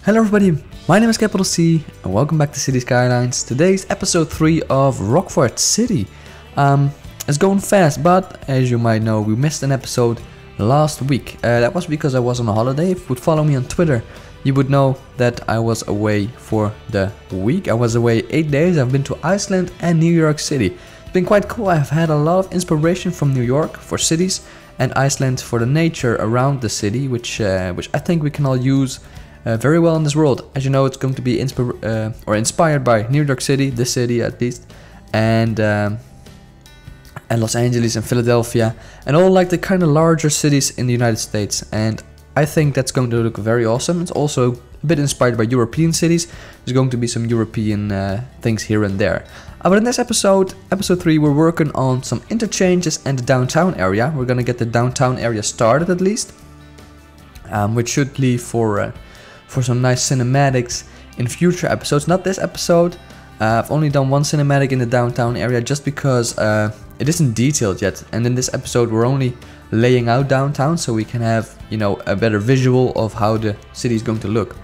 Hello everybody, my name is Capital C and welcome back to Cities Skylines. Today's episode 3 of Rockford City. It's going fast, but as you might know, we missed an episode last week. That was because I was on a holiday. If you would follow me on Twitter, you would know that I was away for the week. I was away 8 days. I've been to Iceland and New York City. It's been quite cool. I've had a lot of inspiration from New York for cities and Iceland for the nature around the city, which I think we can all use very well in this world. As you know, it's going to be inspired by New York City, this city at least, and Los Angeles and Philadelphia, and all like the kind of larger cities in the United States. And I think that's going to look very awesome. It's also a bit inspired by European cities. There's going to be some European things here and there. But in this episode 3, we're working on some interchanges and the downtown area. We're gonna get the downtown area started at least, which should leave for some nice cinematics in future episodes. Not this episode. I've only done one cinematic in the downtown area just because it isn't detailed yet. And in this episode we're only laying out downtown so we can have, you know, a better visual of how the city is going to look.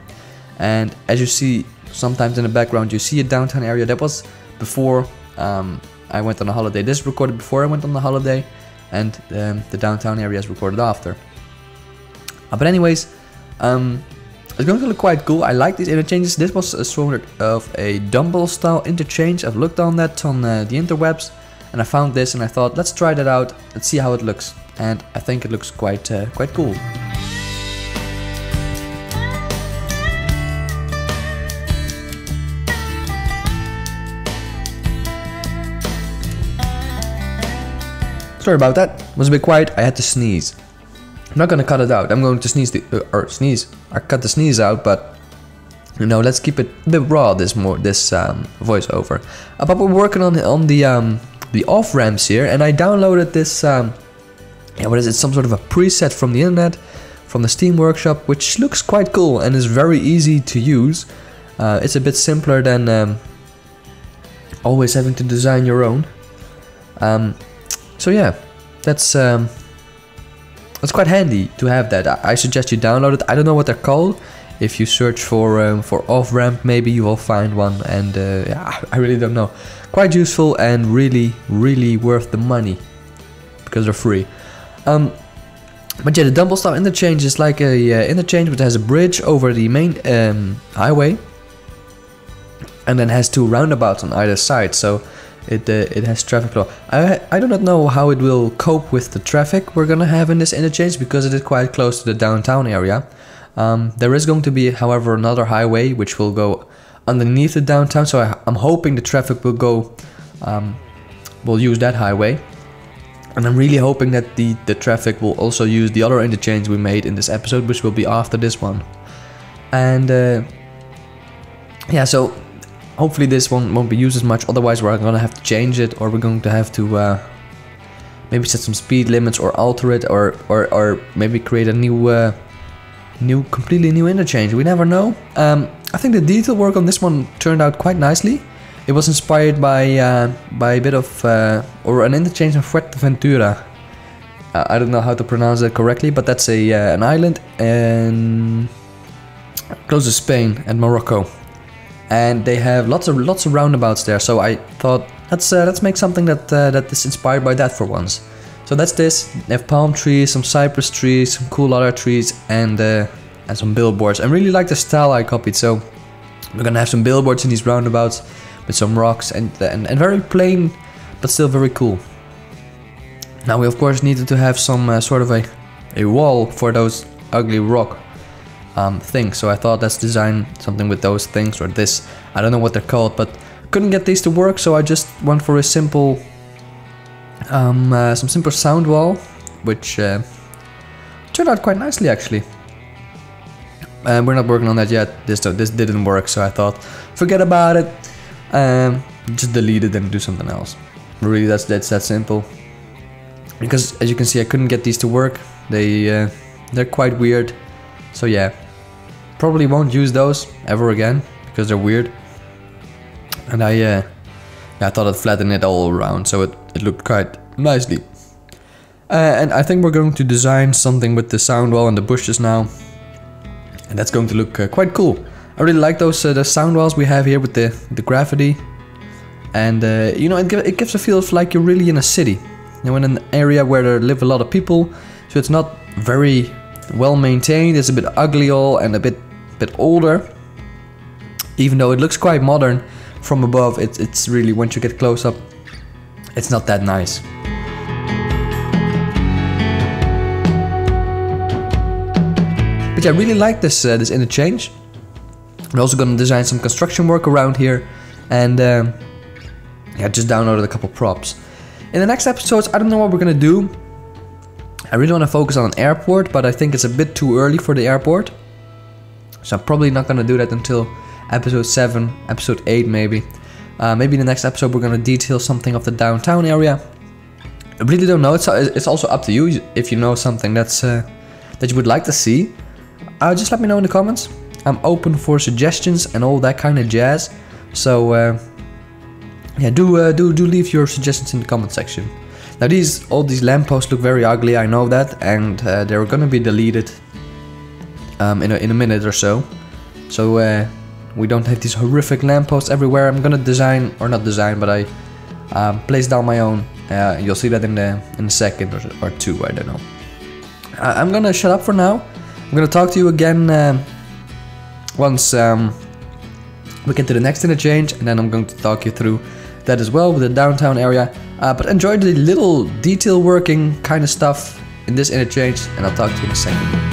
And as you see, sometimes in the background you see a downtown area. That was before I went on a holiday. This is recorded before I went on the holiday, and the downtown area is recorded after. But anyways, it's going to look quite cool. I like these interchanges. This was a sort of a dumbbell style interchange. I've looked on that on the interwebs, and I found this and I thought, let's try that out. Let's see how it looks. And I think it looks quite cool. Sorry about that. It was a bit quiet. I had to sneeze. I'm not gonna cut it out. I'm going to sneeze sneeze. I cut the sneeze out, but you know, let's keep it a bit raw. This voiceover. But we're working on the off ramps here, and I downloaded this. What is it? Some sort of a preset from the internet, from the Steam Workshop, which looks quite cool and is very easy to use. It's a bit simpler than always having to design your own. So yeah, that's quite handy to have that. I suggest you download it. I don't know what they're called. If you search for off-ramp, maybe you will find one. And yeah, I really don't know. Quite useful and really worth the money because they're free. But yeah, the dumbbell style interchange is like a interchange which has a bridge over the main highway, and then has 2 roundabouts on either side. So it has traffic flow. I do not know how it will cope with the traffic we're gonna have in this interchange because it is quite close to the downtown area. There is going to be, however, another highway which will go underneath the downtown. So I'm hoping the traffic will go, will use that highway, and I'm really hoping that the traffic will also use the other interchange we made in this episode, which will be after this one. And yeah, so hopefully this one won't be used as much, otherwise we're gonna have to change it, or we're going to have to maybe set some speed limits or alter it, or maybe create a completely new interchange. We never know. I think the detail work on this one turned out quite nicely. It was inspired by a bit of or an interchange in Fuerteventura. I don't know how to pronounce that correctly, but that's an island close to Spain and Morocco. And they have lots of roundabouts there, so I thought let's make something that is inspired by that for once. So that's this. They have palm trees, some cypress trees, some cool other trees, and some billboards. I really like the style I copied, so we're gonna have some billboards in these roundabouts with some rocks and very plain, but still very cool. Now we of course needed to have some sort of a wall for those ugly rock things, so I thought let's design something with those things, or this, I don't know what they're called, but couldn't get these to work, so I just went for a simple some simple sound wall, which turned out quite nicely actually. We're not working on that yet. This didn't work, so I thought forget about it, just delete it and do something else. Really, that's that simple, because as you can see I couldn't get these to work. They're quite weird. So yeah, probably won't use those ever again because they're weird. And I thought I'd flatten it all around so it looked quite nicely. And I think we're going to design something with the sound wall and the bushes now. And that's going to look quite cool. I really like those the sound walls we have here with the graffiti. And you know, it gives a feel of like you're really in a city. You know, in an area where there live a lot of people. So it's not very well maintained. It's a bit ugly all and a bit older. Even though it looks quite modern from above, it's really, once you get close up, it's not that nice. But yeah, I really like this this interchange. I'm also gonna design some construction work around here, and yeah, just downloaded a couple props. In the next episodes, I don't know what we're gonna do. I really want to focus on an airport, but I think it's a bit too early for the airport. So I'm probably not gonna do that until episode 7, episode 8 maybe. Maybe in the next episode we're gonna detail something of the downtown area. I really don't know. It's also up to you if you know something that's that you would like to see. Just let me know in the comments. I'm open for suggestions and all that kind of jazz. So yeah, do leave your suggestions in the comment section. Now all these lampposts look very ugly, I know that, and they're gonna be deleted in a minute or so. So we don't have these horrific lampposts everywhere. I'm gonna design, or not design, but I place down my own. You'll see that in a second or two, I don't know. I'm gonna shut up for now. I'm gonna talk to you again once we get to the next interchange, and then I'm going to talk you through that as well with the downtown area. But enjoy the little detail working kind of stuff in this interchange, and I'll talk to you in a second.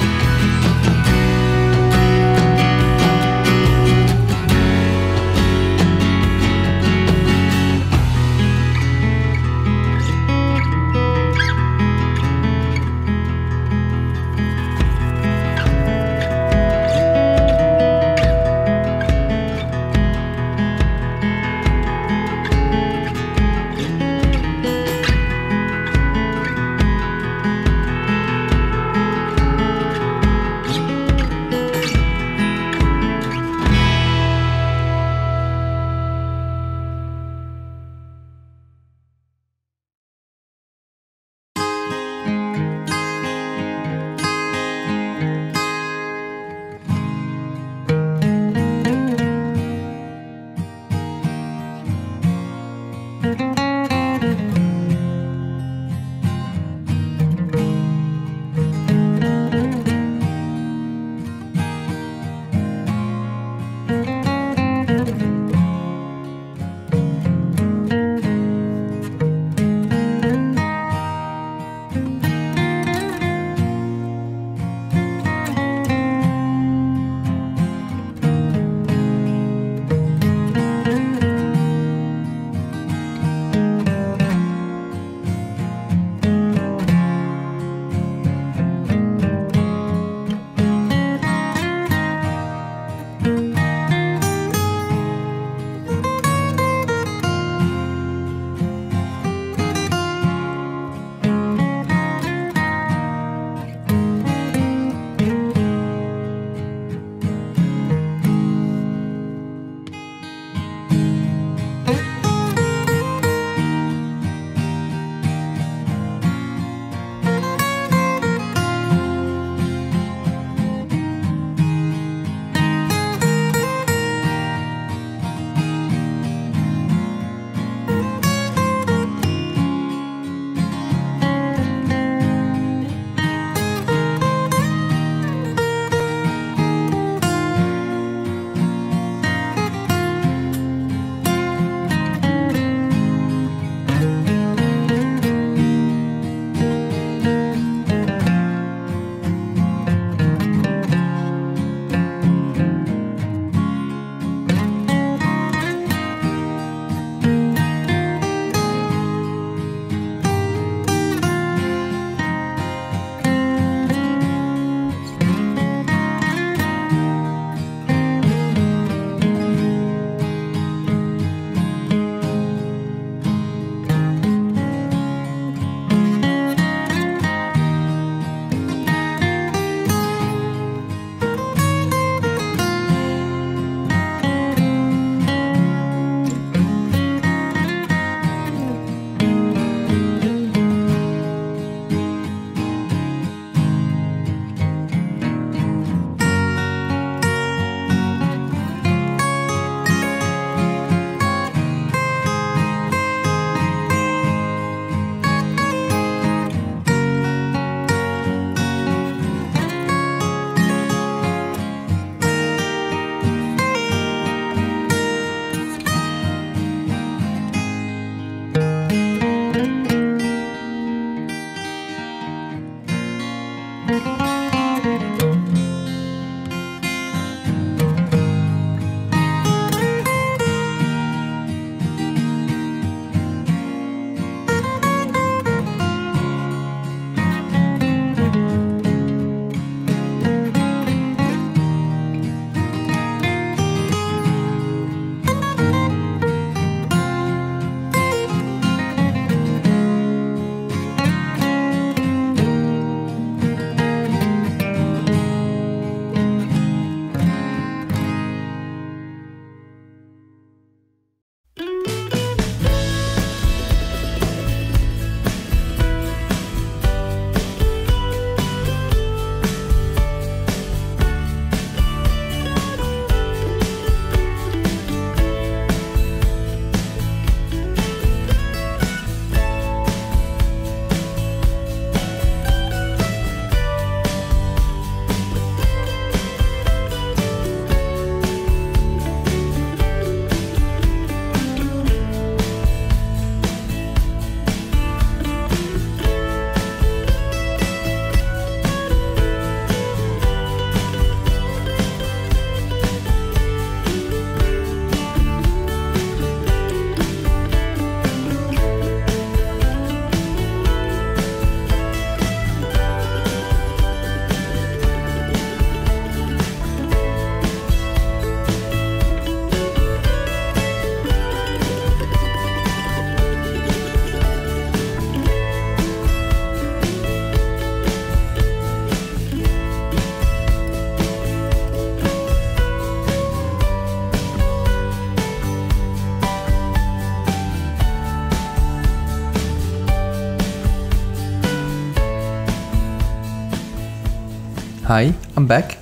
Hi, I'm back.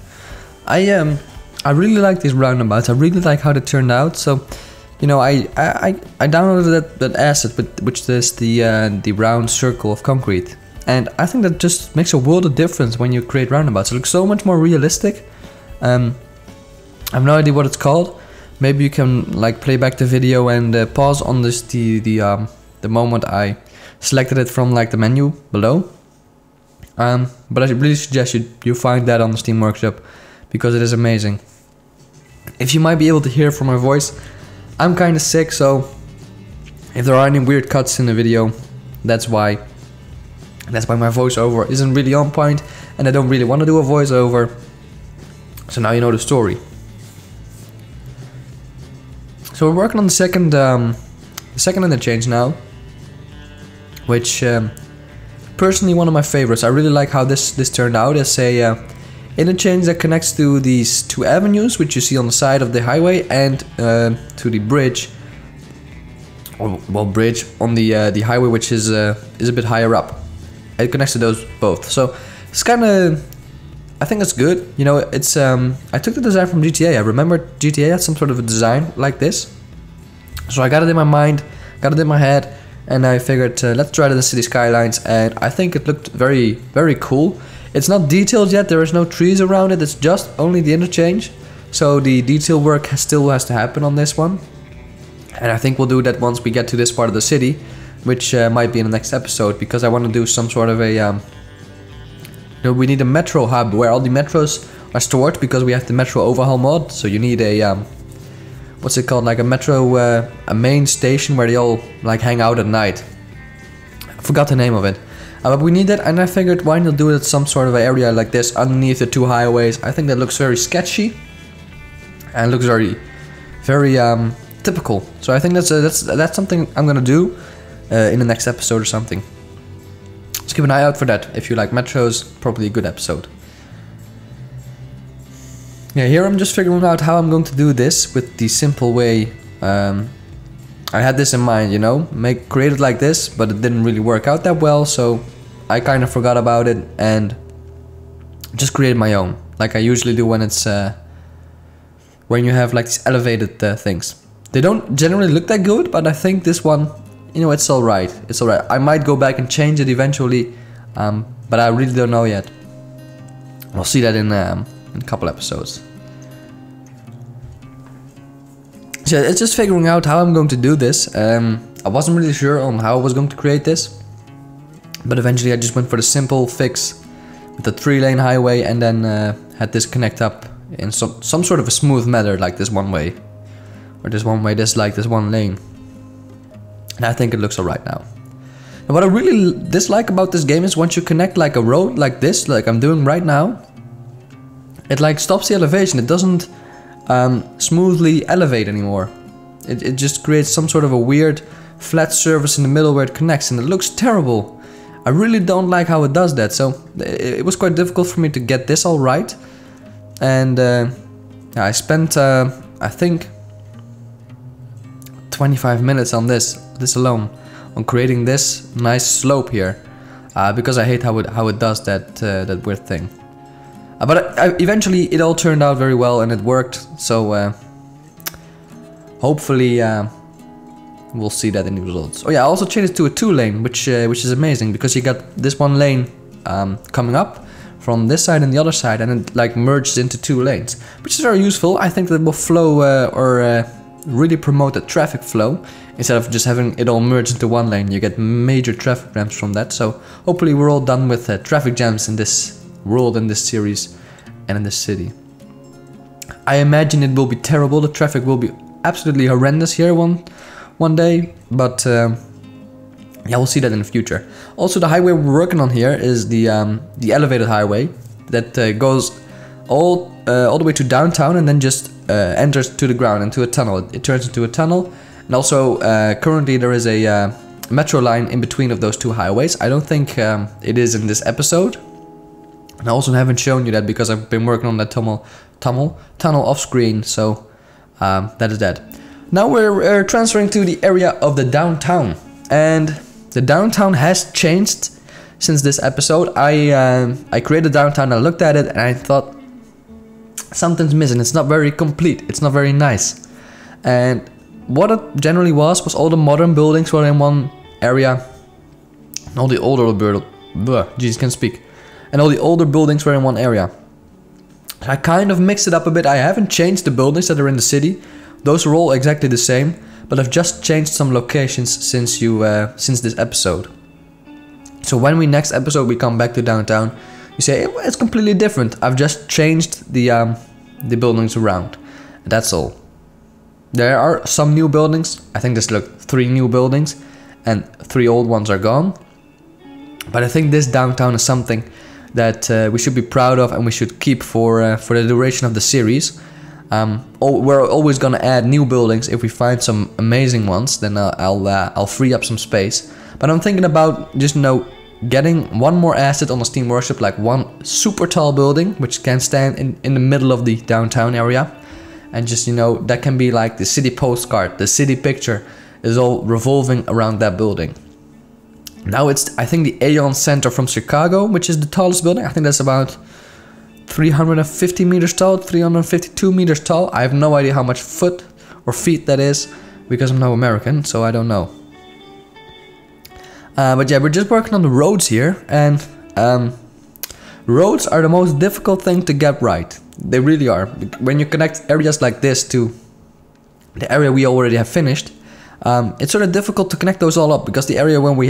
I really like these roundabouts. I really like how they turned out. So, you know, I downloaded that asset, which is the round circle of concrete, and I think that just makes a world of difference when you create roundabouts. It looks so much more realistic. I have no idea what it's called. Maybe you can like play back the video and pause on this the moment I selected it from like the menu below. But I really suggest you find that on the Steam Workshop, because it is amazing. If you might be able to hear from my voice, I'm kind of sick, so if there are any weird cuts in the video, that's why my voiceover isn't really on point, and I don't really want to do a voiceover. So now you know the story. So we're working on the second interchange now, which personally one of my favorites. I really like how this turned out as a interchange that connects to these two avenues, which you see on the side of the highway, and to the bridge, bridge on the highway, which is a bit higher up. It connects to those both. So it's kind of, I think it's good. You know, it's I took the design from GTA. I remember GTA had some sort of a design like this, so I got it in my mind, got it in my head, and I figured let's try it in the Cities Skylines, and I think it looked very, very cool. It's not detailed yet, there is no trees around it, it's just only the interchange. So the detail work still has to happen on this one. And I think we'll do that once we get to this part of the city, which might be in the next episode, because I want to do some sort of a... you know, we need a metro hub where all the metros are stored, because we have the metro overhaul mod. So you need a... what's it called? Like a metro... a main station where they all like hang out at night. I forgot the name of it. But we need that, and I figured why not do it at some sort of area like this underneath the two highways. I think that looks very sketchy and looks very, very typical. So I think that's something I'm gonna do in the next episode or something. Just keep an eye out for that. If you like metros, probably a good episode. Yeah, here I'm just figuring out how I'm going to do this with the simple way. I had this in mind, you know, create it like this, but it didn't really work out that well, so I kind of forgot about it and just created my own, like I usually do when it's when you have like these elevated things. They don't generally look that good, but I think this one, you know, it's alright. It's alright. I might go back and change it eventually, but I really don't know yet. We'll see that in a couple episodes. So it's just figuring out how I'm going to do this. I wasn't really sure on how I was going to create this, but eventually I just went for the simple fix with the 3-lane highway, and then had this connect up in some sort of a smooth manner, like this one way, or this one way, this like this one lane. And I think it looks alright now. And what I really dislike about this game is once you connect like a road like this, like I'm doing right now, it like stops the elevation. It doesn't smoothly elevate anymore. It just creates some sort of a weird flat surface in the middle where it connects, and it looks terrible. I really don't like how it does that, so it was quite difficult for me to get this all right. And yeah, I spent I think 25 minutes on this alone, on creating this nice slope here, because I hate how it does that weird thing. But eventually it all turned out very well and it worked, so hopefully we'll see that in the results. Oh yeah, I also changed it to a 2-lane, which is amazing, because you got this one lane coming up from this side and the other side, and it like merges into 2 lanes, which is very useful. I think that will flow or really promote the traffic flow, instead of just having it all merged into 1 lane. You get major traffic jams from that, so hopefully we're all done with traffic jams in this world, in this series, and in this city. I imagine it will be terrible. The traffic will be absolutely horrendous here one day, but yeah, we'll see that in the future. Also, the highway we're working on here is the elevated highway that goes all the way to downtown, and then just enters to the ground into a tunnel. It turns into a tunnel, and also currently there is a metro line in between of those 2 highways. I don't think it is in this episode. And I also haven't shown you that because I've been working on that tunnel off screen, so that is that. Now we're transferring to the area of the downtown, and the downtown has changed since this episode. I created downtown, I looked at it and I thought something's missing. It's not very complete, it's not very nice. And what it generally was all the modern buildings were in one area, and all the older buildings were in one area. I kind of mixed it up a bit. I haven't changed the buildings that are in the city. Those are all exactly the same, but I've just changed some locations since this episode. So when next episode we come back to downtown, you say it's completely different. I've just changed the buildings around. That's all. There are some new buildings. I think there's like 3 new buildings, and 3 old ones are gone. But I think this downtown is something that we should be proud of and we should keep for the duration of the series. We're always gonna add new buildings if we find some amazing ones. Then I'll free up some space. But I'm thinking about just getting one more asset on the Steam Workshop, like one super tall building which can stand in the middle of the downtown area, and just that can be like the city postcard, the city picture is all revolving around that building. Now it's, I think, the Aeon Center from Chicago, which is the tallest building. I think that's about 350 meters tall, 352 meters tall. I have no idea how much foot or feet that is, because I'm no American, so I don't know. But yeah, we're just working on the roads here, and roads are the most difficult thing to get right. They really are. When you connect areas like this to the area we already have finished, it's sort of difficult to connect those all up, because the area what we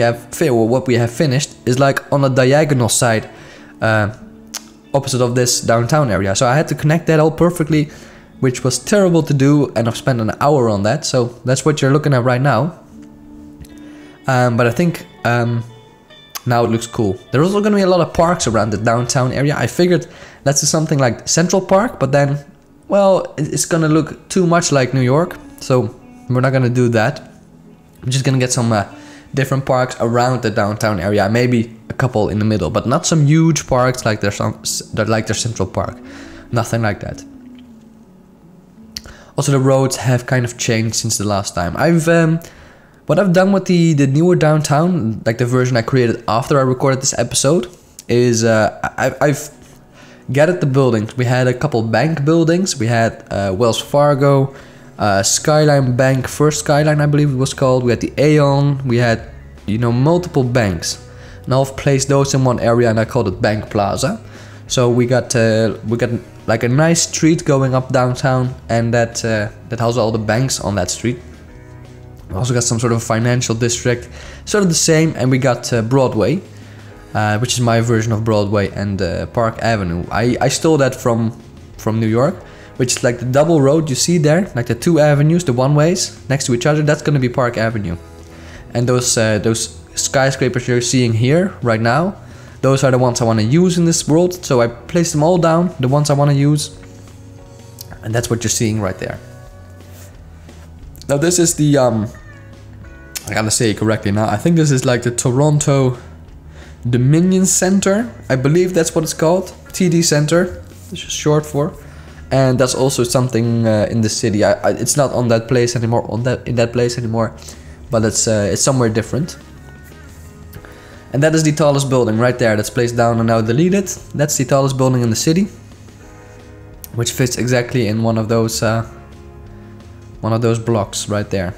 have finished is like on a diagonal side opposite of this downtown area. So I had to connect that all perfectly, which was terrible to do, and I've spent an hour on that. So that's what you're looking at right now. But I think now it looks cool. There's also going to be a lot of parks around the downtown area. I figured let's do something like Central Park, but then, well, it's going to look too much like New York, so we're not going to do that. I'm just going to get some different parks around the downtown area, maybe a couple in the middle, but not some huge parks like their Central Park. Nothing like that. Also, the roads have kind of changed since the last time. What I've done with the newer downtown, like the version I created after I recorded this episode, is I've gathered the buildings. We had a couple bank buildings. We had Wells Fargo, Skyline Bank, First Skyline I believe it was called. We had the Aeon. We had multiple banks. Now I've placed those in one area and I called it Bank Plaza. So we got like a nice street going up downtown, and that houses all the banks on that street. We also got some sort of financial district, sort of the same, and we got Broadway, which is my version of Broadway, and Park Avenue. I stole that from New York, which is like the double road you see there, like the 2 avenues, the one-ways next to each other. That's going to be Park Avenue, and those skyscrapers you're seeing here right now, those are the ones I want to use in this world. So I placed them all down, the ones I want to use, and that's what you're seeing right there. Now this is the I gotta say it correctly now. I think this is like the Toronto Dominion Center. I believe that's what it's called. TD Center, it's just short for. And that's also something in the city. It's not on that place anymore. In that place anymore, but it's somewhere different. And that is the tallest building right there. That's placed down and now deleted. That's the tallest building in the city, which fits exactly in one of those blocks right there.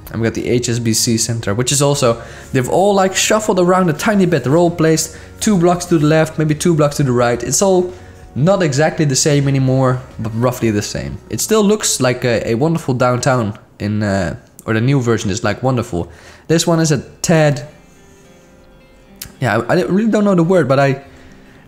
And we got the HSBC Center, which is also, they've all like shuffled around a tiny bit. They're all placed 2 blocks to the left, maybe 2 blocks to the right. It's all not exactly the same anymore, but roughly the same. It still looks like a wonderful downtown in, or the new version is like wonderful. This one is a tad, yeah, I really don't know the word, but I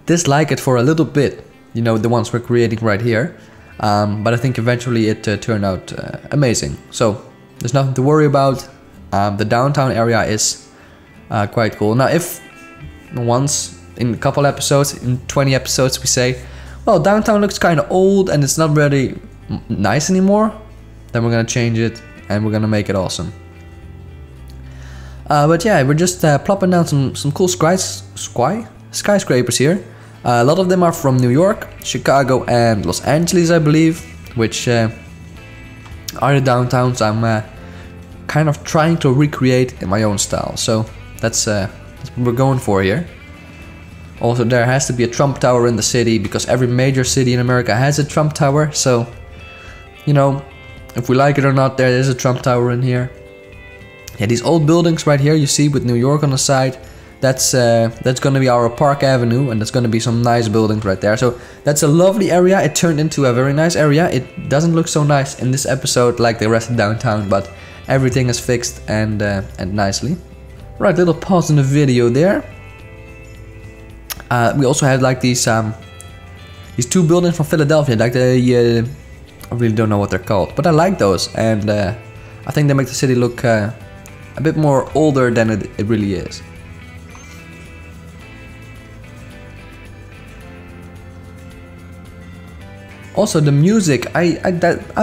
dislike it for a little bit. The ones we're creating right here. But I think eventually it turned out amazing. So there's nothing to worry about. The downtown area is quite cool. Now if once in a couple episodes, in 20 episodes we say, well, downtown looks kind of old and it's not really nice anymore, then we're gonna change it and we're gonna make it awesome. But yeah, we're just plopping down some cool skyscrapers here. A lot of them are from New York, Chicago and Los Angeles, I believe, which are the downtowns I'm kind of trying to recreate in my own style. So that's what we're going for here. Also, there has to be a Trump Tower in the city because every major city in America has a Trump Tower. So, you know, if we like it or not, there is a Trump Tower in here. Yeah, these old buildings right here you see with New York on the side, that's gonna be our Park Avenue, and that's gonna be some nice buildings right there. So that's a lovely area. It turned into a very nice area. It doesn't look so nice in this episode like the rest of downtown, but everything is fixed and nicely. Right, little pause in the video there. We also have like these two buildings from Philadelphia, like the I really don't know what they're called, but I like those, and I think they make the city look a bit more older than it really is. Also, the music, I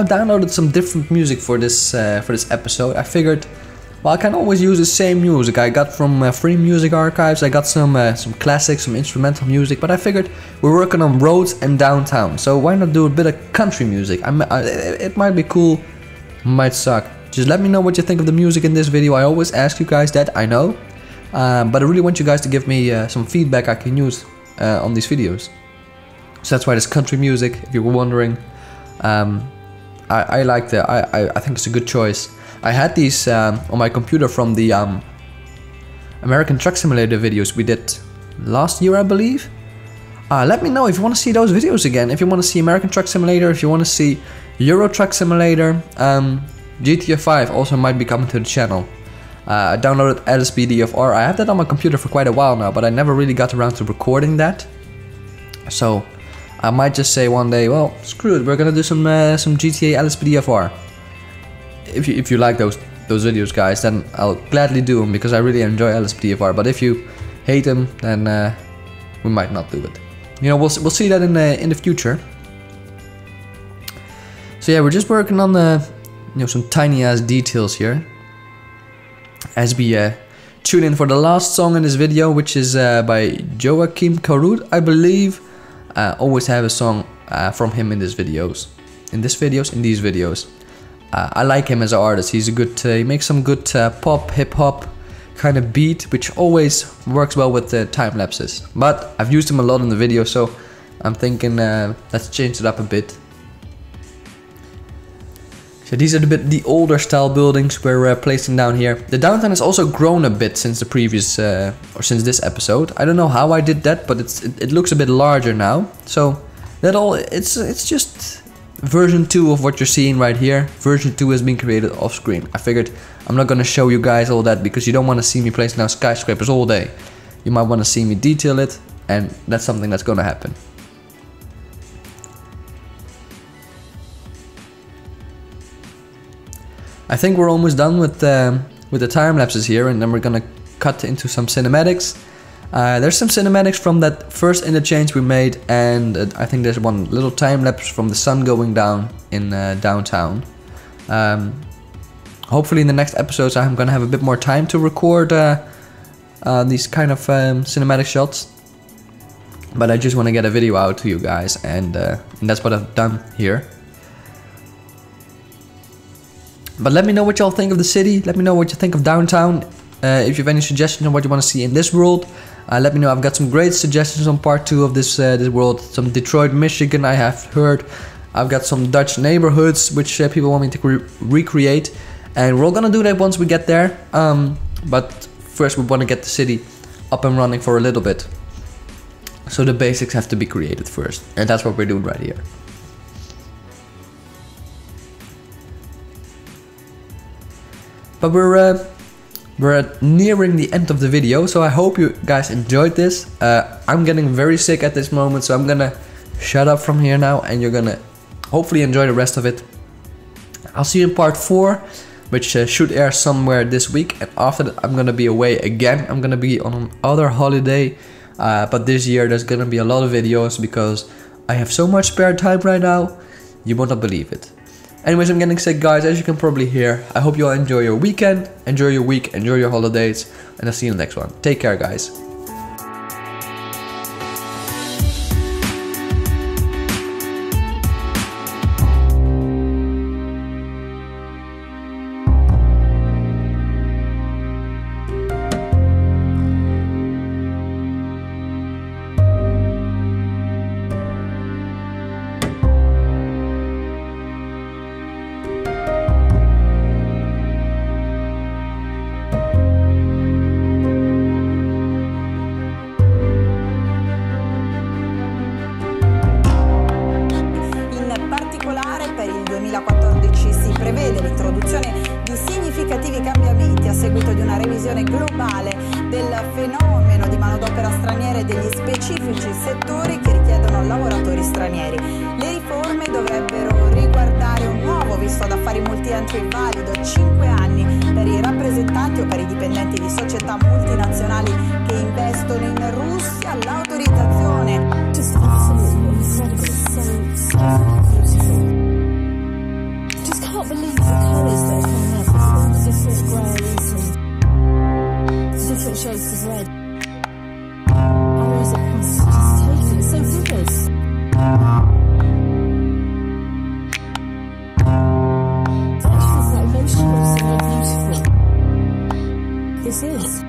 downloaded some different music for this episode. I figured, well, I can always use the same music I got from Free Music Archives. I got some classics, some instrumental music, but I figured we're working on roads and downtown, so why not do a bit of country music? It might be cool, might suck. Just let me know what you think of the music in this video. I always ask you guys that, I know, but I really want you guys to give me some feedback I can use on these videos. So that's why there's country music, if you were wondering. I like that. I think it's a good choice. I had these on my computer from the American Truck Simulator videos we did last year, I believe. Let me know if you want to see those videos again. If you want to see American Truck Simulator, if you want to see Euro Truck Simulator, GTA 5 also might be coming to the channel. I downloaded LSPDFR. I have that on my computer for quite a while now, but I never really got around to recording that. So I might just say one day, well, screw it, we're gonna do some GTA LSPDFR. If you like those videos, guys, then I'll gladly do them because I really enjoy LSPDFR. But if you hate them, then we might not do it. You know, we'll see that in the future. So yeah, we're just working on some tiny ass details here as we tune in for the last song in this video, which is by Joakim Karud, I believe. Always have a song from him in these videos. I like him as an artist. He's a good. He makes some good pop, hip hop kind of beat, which always works well with the time lapses. But I've used him a lot in the video, so I'm thinking let's change it up a bit. So these are the older style buildings we're placing down here. The downtown has also grown a bit since the previous or since this episode. I don't know how I did that, but it looks a bit larger now. So that all it's just version 2 of what you're seeing right here. Version 2 has been created off screen. I figured I'm not gonna show you guys all that because you don't want to see me placing down skyscrapers all day. You might want to see me detail it, and that's something that's gonna happen. I think we're almost done with the time lapses here, and then we're gonna cut into some cinematics. There's some cinematics from that first interchange we made, and I think there's one little time lapse from the sun going down in downtown. Hopefully in the next episodes I'm gonna have a bit more time to record these kind of cinematic shots. But I just want to get a video out to you guys, and that's what I've done here. But let me know what y'all think of the city. Let me know what you think of downtown. If you have any suggestions on what you want to see in this world, let me know. I've got some great suggestions on part 2 of this world. Some Detroit, Michigan, I have heard. I've got some Dutch neighborhoods which people want me to recreate, and we're all gonna do that once we get there. But first we want to get the city up and running for a little bit. So the basics have to be created first, and that's what we're doing right here. But we're nearing the end of the video, so I hope you guys enjoyed this. I'm getting very sick at this moment, so I'm gonna shut up from here now, and you're gonna hopefully enjoy the rest of it. I'll see you in part 4, which should air somewhere this week, and after that I'm gonna be away again. I'm gonna be on another holiday, but this year there's gonna be a lot of videos because I have so much spare time right now, you won't believe it. Anyways, I'm getting sick, guys, as you can probably hear. I hope you all enjoy your weekend, enjoy your week, enjoy your holidays, and I'll see you in the next one. Take care, guys. prevede l'introduzione di significativi cambiamenti a seguito di una revisione globale del fenomeno di manodopera straniera e degli specifici settori che richiedono lavoratori stranieri. Le riforme dovrebbero riguardare un nuovo visto d'affari multi-entry valido 5 anni per i rappresentanti o per i dipendenti di società multinazionali che investono in Russia, l'autorizzazione. Just absolutely incredible. So beautiful. Just can't believe the colours that are coming out. All the different greys and different shades of red. How is it possible? Just take it. It's so vivid. It's actually quite emotional, so very beautiful. This is.